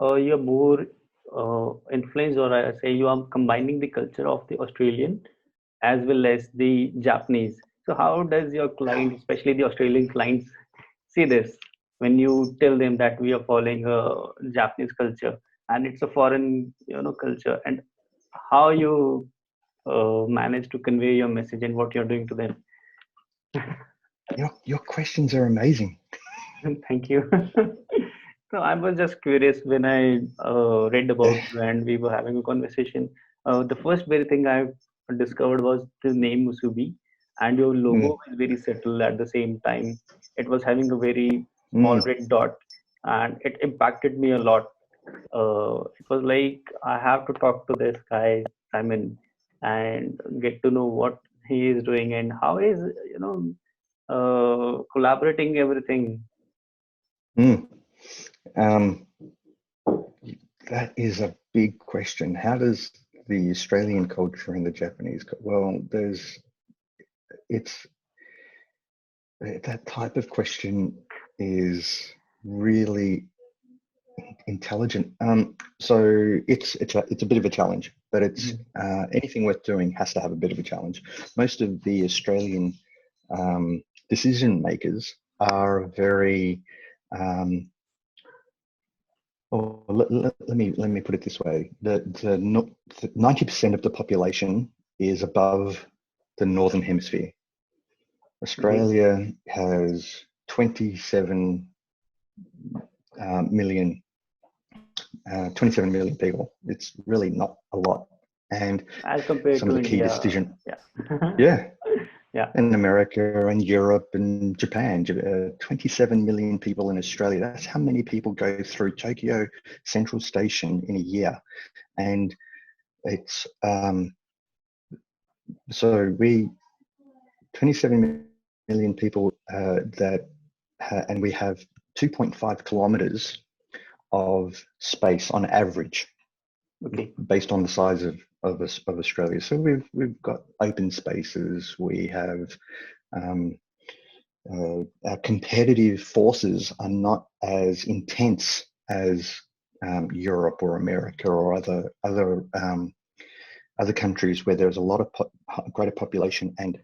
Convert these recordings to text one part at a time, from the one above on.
you're more influenced, or I say you are combining the culture of the Australian as well as the Japanese. So how does your client, especially the Australian clients, see this when you tell them that we are following a Japanese culture and it's a foreign, culture, and how you manage to convey your message and what you're doing to them? Your questions are amazing. Thank you. So I was just curious when I read about you and we were having a conversation. The first very thing I discovered was the name Musubi, and your logo Mm, was very subtle at the same time. It was having a very small mm. red dot, and it impacted me a lot. It was like I have to talk to this guy Simon and get to know what he is doing and how he's collaborating everything. Mm. Um, that is a big question. How does the Australian culture and the Japanese? Well, it's that type of question is really intelligent. So it's a bit of a challenge, but it's Mhm. anything worth doing has to have a bit of a challenge. Most of the Australian decision makers are very um, or let me put it this way: the 90% of the population is above the northern hemisphere. Okay. Australia has 27 million 27 million people. It's really not a lot. And As some compared of to the key India, decision, yeah. yeah, Yeah. in America and Europe and Japan, 27 million people in Australia. That's how many people go through Tokyo Central Station in a year. And it's so we 27 million people and we have 2.5 kilometers of space on average Okay. based on the size of Australia. So we've got open spaces. We have um, our competitive forces are not as intense as Europe or America or other countries where there's a lot of greater population and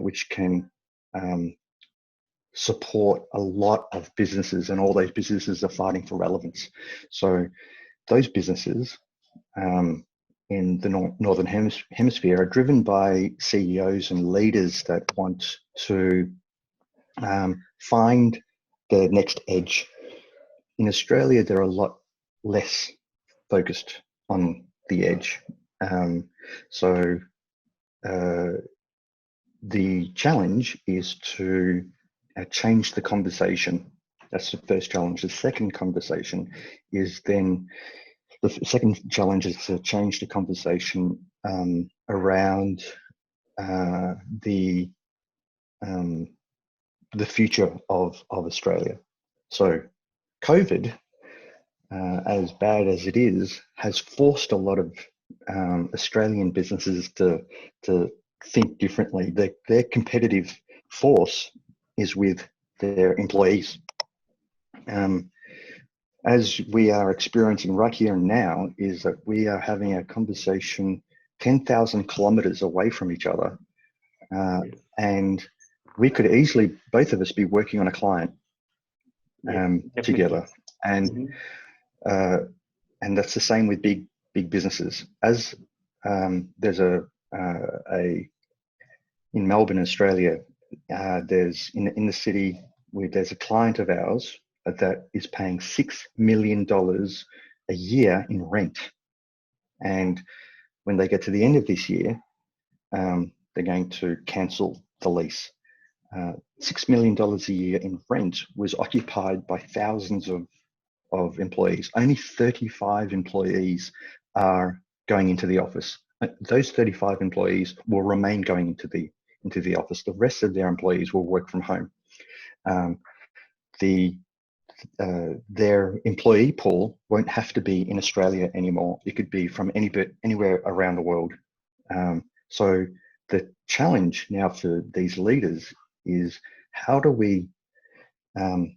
which can um, support a lot of businesses, and all those businesses are fighting for relevance. So those businesses um, in the northern hemisphere are driven by CEOs and leaders that want to find the next edge. In Australia, they're a lot less focused on the edge. Um, so uh, the challenge is to change the conversation. That's the first challenge. The second conversation is then the second challenge is to change the conversation around uh, the um, the future of Australia. So COVID, as bad as it is, has forced a lot of Australian businesses to think differently. Their competitive force is with their employees. Um, as we are experiencing right here and now, is that we are having a conversation 10,000 kilometers away from each other. Uh, Yes. and we could easily, both of us, be working on a client Yes. Definitely. together. And Hmm. uh, and that's the same with big businesses. As there's a in Melbourne, Australia, there's in the city where there's a client of ours that is paying $6 million a year in rent, and when they get to the end of this year, they're going to cancel the lease. $6 million a year in rent was occupied by thousands of employees. Only 35 employees are going into the office. Those 35 employees will remain going into the office. The rest of their employees will work from home. Um, the their employee pool won't have to be in Australia anymore. It could be from anywhere around the world. So the challenge now for these leaders is how do we um,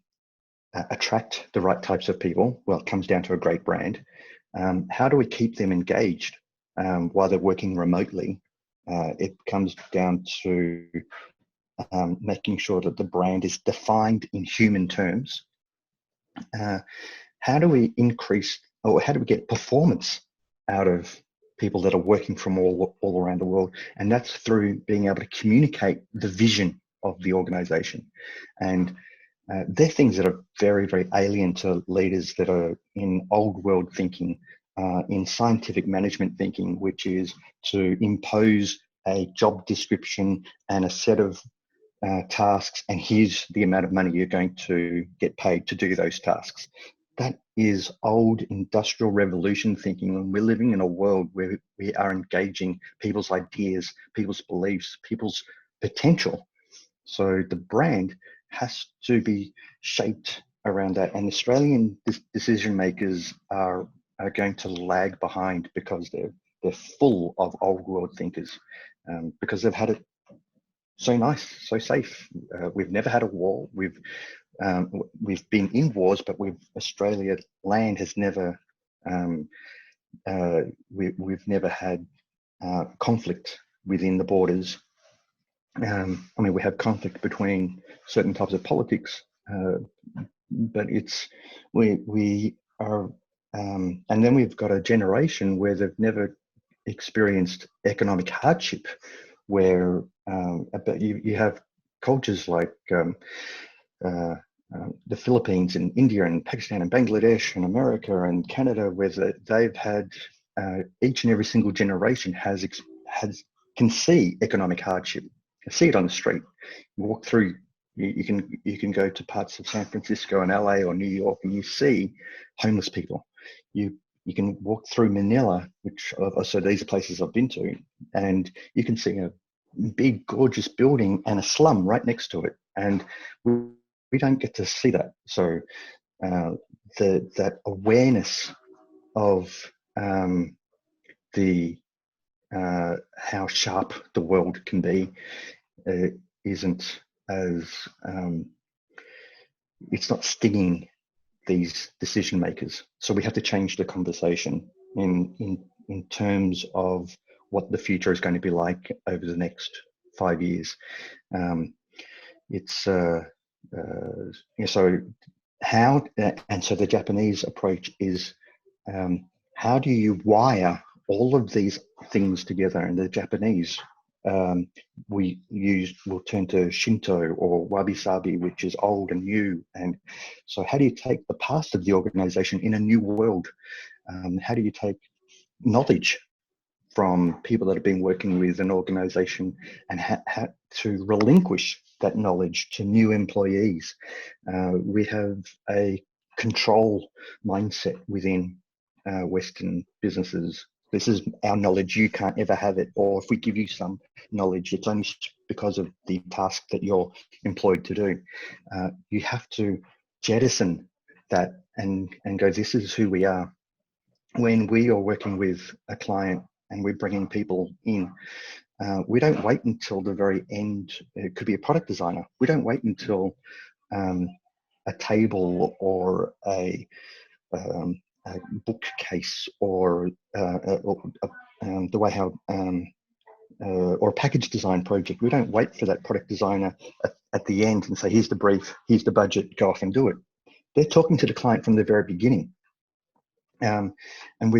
attract the right types of people? Well, it comes down to a great brand. How do we keep them engaged while they're working remotely? It comes down to making sure that the brand is defined in human terms. How do we increase, or how do we get performance out of people that are working from all around the world? And that's through being able to communicate the vision of the organization. And they're things that are very, very alien to leaders that are in old world thinking, in scientific management thinking, which is to impose a job description and a set of tasks, and here's the amount of money you're going to get paid to do those tasks. That is old industrial revolution thinking, and we're living in a world where we are engaging people's ideas, people's beliefs, people's potential. So the brand has to be shaped around that, and Australian decision makers are going to lag behind because they're full of old world thinkers, because they've had it so nice, so safe. We've never had a war. We've been in wars, but Australia land has never. We've never had conflict within the borders. I mean, we have conflict between certain types of politics, but we are, and then we've got a generation where they've never experienced economic hardship, where but you have cultures like the Philippines and India and Pakistan and Bangladesh and America and Canada, where they've had each and every single generation can see economic hardship, see it on the street. You walk through, you can go to parts of San Francisco and LA or New York, and you see homeless people. You can walk through Manila, which so these are places I've been to, and you can see a big, gorgeous building and a slum right next to it, and we don't get to see that. So that awareness of the how sharp the world can be isn't as it's not stinging these decision makers. So we have to change the conversation in terms of what the future is going to be like over the next 5 years. So how, and so the Japanese approach is how do you wire all of these things together? And the Japanese, we'll turn to Shinto or wabi-sabi, which is old and new. And so how do you take the past of the organization in a new world? How do you take knowledge from people that have been working with an organization and how to relinquish that knowledge to new employees? We have a control mindset within Western businesses. This is our knowledge, you can't ever have it. Or if we give you some knowledge, it's only because of the task that you're employed to do. You have to jettison that and go, this is who we are. When we are working with a client and we're bringing people in, we don't wait until the very end. It could be a product designer. We don't wait until a table or a bookcase or the way how or a package design project. We don't wait for that product designer at the end and say, here's the brief, here's the budget, go off and do it. They're talking to the client from the very beginning. And we're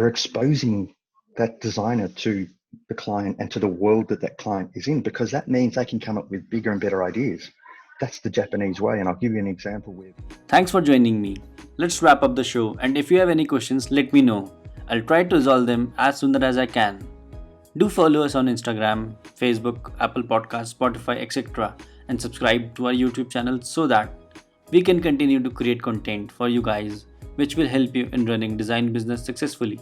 exposing that designer to the client and to the world that client is in, because that means they can come up with bigger and better ideas. That's the Japanese way, and I'll give you an example with. Thanks for joining me. Let's wrap up the show, and if you have any questions, let me know. I'll try to resolve them as soon as I can. Do follow us on Instagram, Facebook, Apple Podcasts, Spotify, etc. and subscribe to our YouTube channel so that we can continue to create content for you guys which will help you in running design business successfully.